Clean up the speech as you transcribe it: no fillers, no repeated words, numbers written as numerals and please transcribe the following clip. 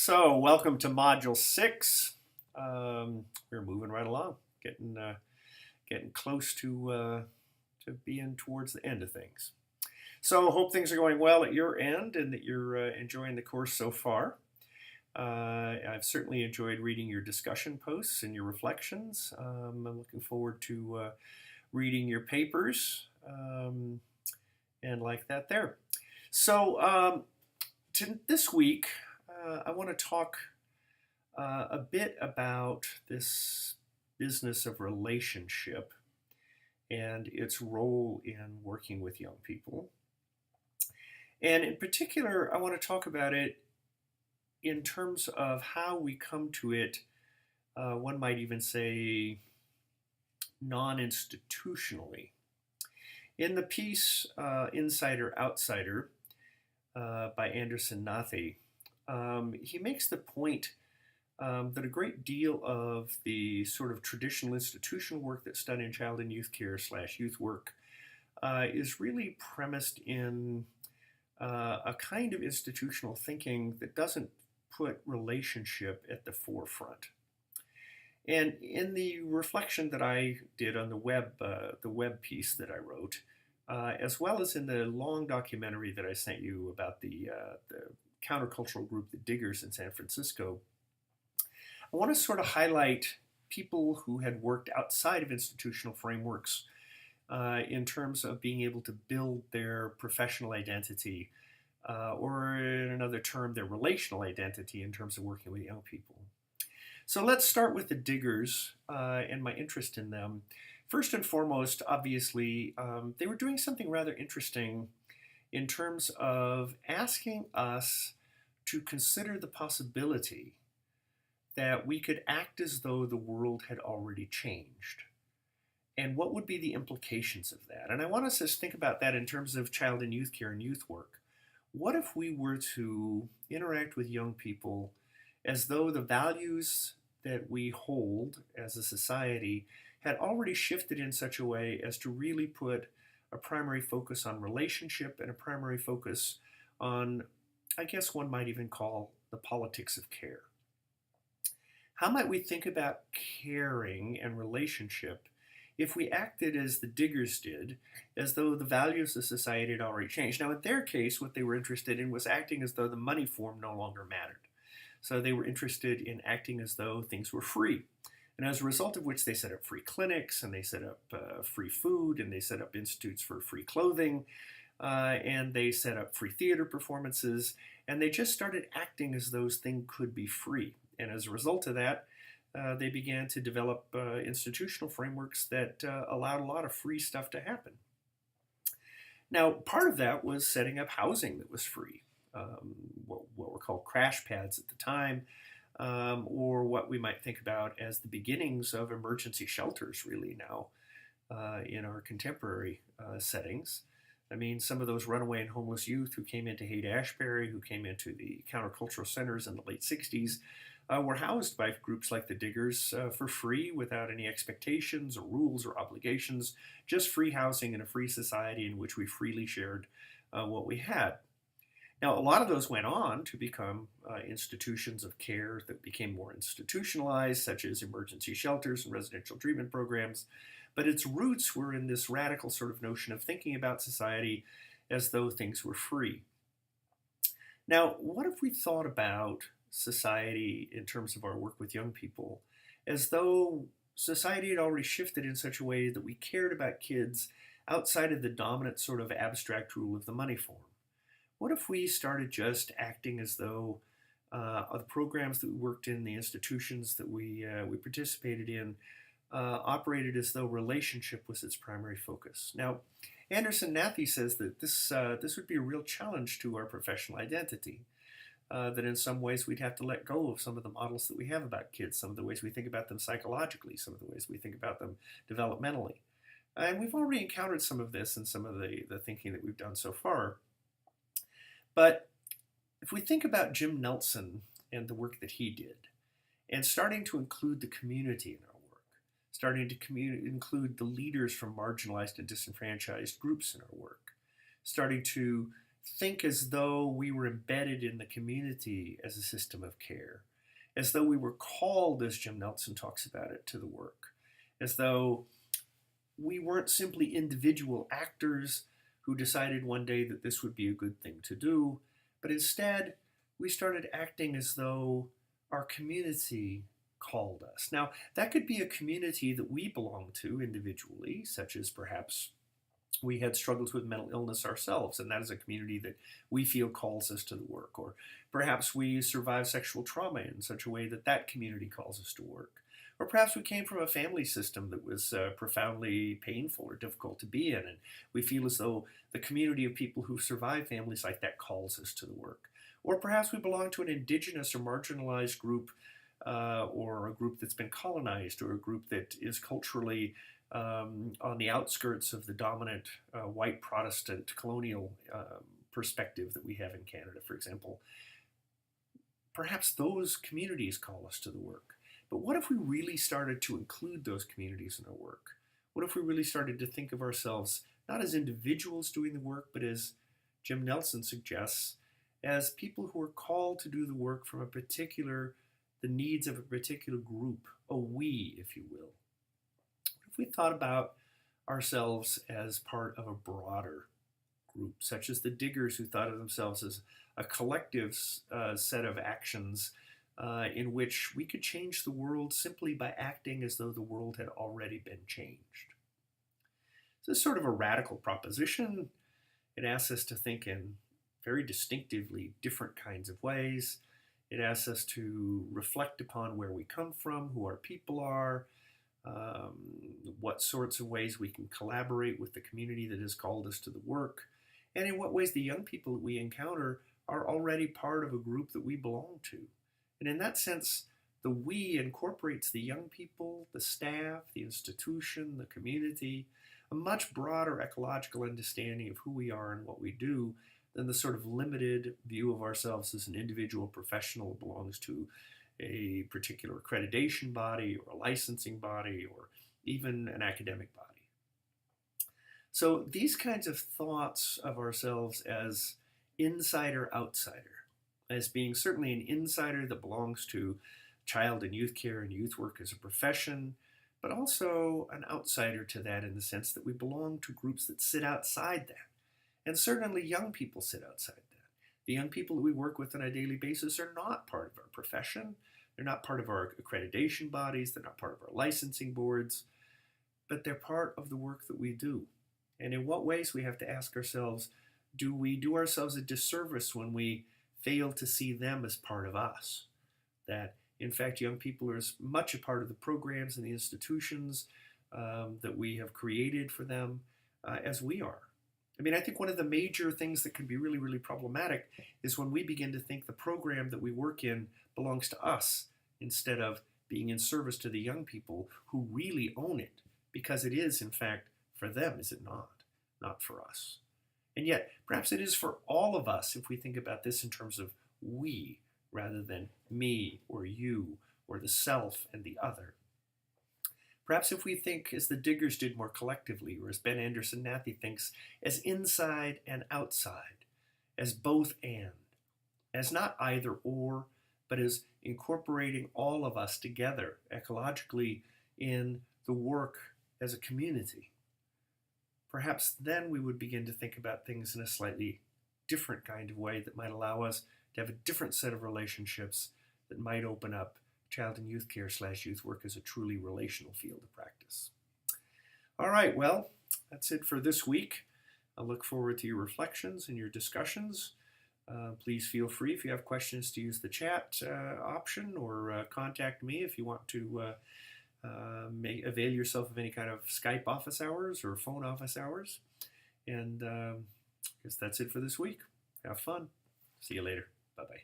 So, welcome to Module 6. We're moving right along, getting close to being towards the end of things. So, hope things are going well at your end and that you're enjoying the course so far. I've certainly enjoyed reading your discussion posts and your reflections. I'm looking forward to reading your papers and like that there. So, this week, I want to talk a bit about this business of relationship and its role in working with young people. And in particular, I want to talk about it in terms of how we come to it, one might even say non-institutionally. In the piece Insider Outsider by Anderson Nathy, he makes the point that a great deal of the sort of traditional institutional work that's done in child and youth care / youth work is really premised in a kind of institutional thinking that doesn't put relationship at the forefront. And in the reflection that I did on the web piece that I wrote, as well as in the long documentary that I sent you about the countercultural group, the Diggers in San Francisco, I want to sort of highlight people who had worked outside of institutional frameworks in terms of being able to build their professional identity, or in another term, their relational identity in terms of working with young people. So let's start with the Diggers and my interest in them. First and foremost, obviously, they were doing something rather interesting in terms of asking us to consider the possibility that we could act as though the world had already changed. And what would be the implications of that? And I want us to think about that in terms of child and youth care and youth work. What if we were to interact with young people as though the values that we hold as a society had already shifted in such a way as to really put a primary focus on relationship and a primary focus on, I guess one might even call, the politics of care? How might we think about caring and relationship if we acted as the Diggers did, as though the values of society had already changed? Now, in their case, what they were interested in was acting as though the money form no longer mattered. So they were interested in acting as though things were free. And as a result of which they set up free clinics, and they set up free food, and they set up institutes for free clothing, and they set up free theater performances, and they just started acting as those things could be free. And as a result of that, they began to develop institutional frameworks that allowed a lot of free stuff to happen. Now, part of that was setting up housing that was free, what were called crash pads at the time, or what we might think about as the beginnings of emergency shelters, really now in our contemporary settings. I mean, some of those runaway and homeless youth who came into Haight-Ashbury, who came into the countercultural centers in the late 60s, were housed by groups like the Diggers for free, without any expectations or rules or obligations, just free housing in a free society in which we freely shared what we had. Now, a lot of those went on to become institutions of care that became more institutionalized, such as emergency shelters and residential treatment programs. But its roots were in this radical sort of notion of thinking about society as though things were free. Now, what if we thought about society in terms of our work with young people as though society had already shifted in such a way that we cared about kids outside of the dominant sort of abstract rule of the money form? What if we started just acting as though the programs that we worked in, the institutions that we participated in, operated as though relationship was its primary focus? Now, Anderson Nathy says that this would be a real challenge to our professional identity, that in some ways we'd have to let go of some of the models that we have about kids, some of the ways we think about them psychologically, some of the ways we think about them developmentally. And we've already encountered some of this in some of the thinking that we've done so far. But if we think about Jim Nelson and the work that he did, and starting to include the community in our work, starting to include the leaders from marginalized and disenfranchised groups in our work, starting to think as though we were embedded in the community as a system of care, as though we were called, as Jim Nelson talks about it, to the work, as though we weren't simply individual actors who decided one day that this would be a good thing to do, but instead we started acting as though our community called us. Now, that could be a community that we belong to individually, such as perhaps we had struggles with mental illness ourselves, and that is a community that we feel calls us to the work. Or perhaps we survived sexual trauma in such a way that that community calls us to work. Or perhaps we came from a family system that was profoundly painful or difficult to be in, and we feel as though the community of people who survive families like that calls us to the work. Or perhaps we belong to an indigenous or marginalized group, or a group that's been colonized, or a group that is culturally on the outskirts of the dominant white Protestant colonial perspective that we have in Canada, for example. Perhaps those communities call us to the work. But what if we really started to include those communities in our work? What if we really started to think of ourselves not as individuals doing the work, but as Jim Nelson suggests, as people who are called to do the work from the needs of a particular group, a we, if you will. If we thought about ourselves as part of a broader group, such as the diggers who thought of themselves as a collective set of actions in which we could change the world simply by acting as though the world had already been changed. This is sort of a radical proposition. It asks us to think in very distinctively different kinds of ways. It asks us to reflect upon where we come from, who our people are, what sorts of ways we can collaborate with the community that has called us to the work, and in what ways the young people that we encounter are already part of a group that we belong to. And in that sense, the we incorporates the young people, the staff, the institution, the community, a much broader ecological understanding of who we are and what we do than the sort of limited view of ourselves as an individual professional who belongs to a particular accreditation body or a licensing body or even an academic body. So these kinds of thoughts of ourselves as insider-outsider, as being certainly an insider that belongs to child and youth care and youth work as a profession, but also an outsider to that in the sense that we belong to groups that sit outside that. And certainly young people sit outside that. The young people that we work with on a daily basis are not part of our profession. They're not part of our accreditation bodies. They're not part of our licensing boards. But they're part of the work that we do. And in what ways, we have to ask ourselves, do we do ourselves a disservice when we fail to see them as part of us? That, in fact, young people are as much a part of the programs and the institutions that we have created for them as we are. I mean, I think one of the major things that can be really, really problematic is when we begin to think the program that we work in belongs to us instead of being in service to the young people who really own it, because it is, in fact, for them, is it not? Not for us. And yet, perhaps it is for all of us if we think about this in terms of we rather than me or you or the self and the other. Perhaps if we think, as the diggers did more collectively, or as Ben Anderson Nathy thinks, as inside and outside, as both and, as not either or, but as incorporating all of us together ecologically in the work as a community, perhaps then we would begin to think about things in a slightly different kind of way that might allow us to have a different set of relationships that might open up child and youth care / youth work as a truly relational field of practice. All right, well, that's it for this week. I look forward to your reflections and your discussions. Please feel free, if you have questions, to use the chat option, or contact me if you want to avail yourself of any kind of Skype office hours or phone office hours. And I guess that's it for this week. Have fun. See you later. Bye-bye.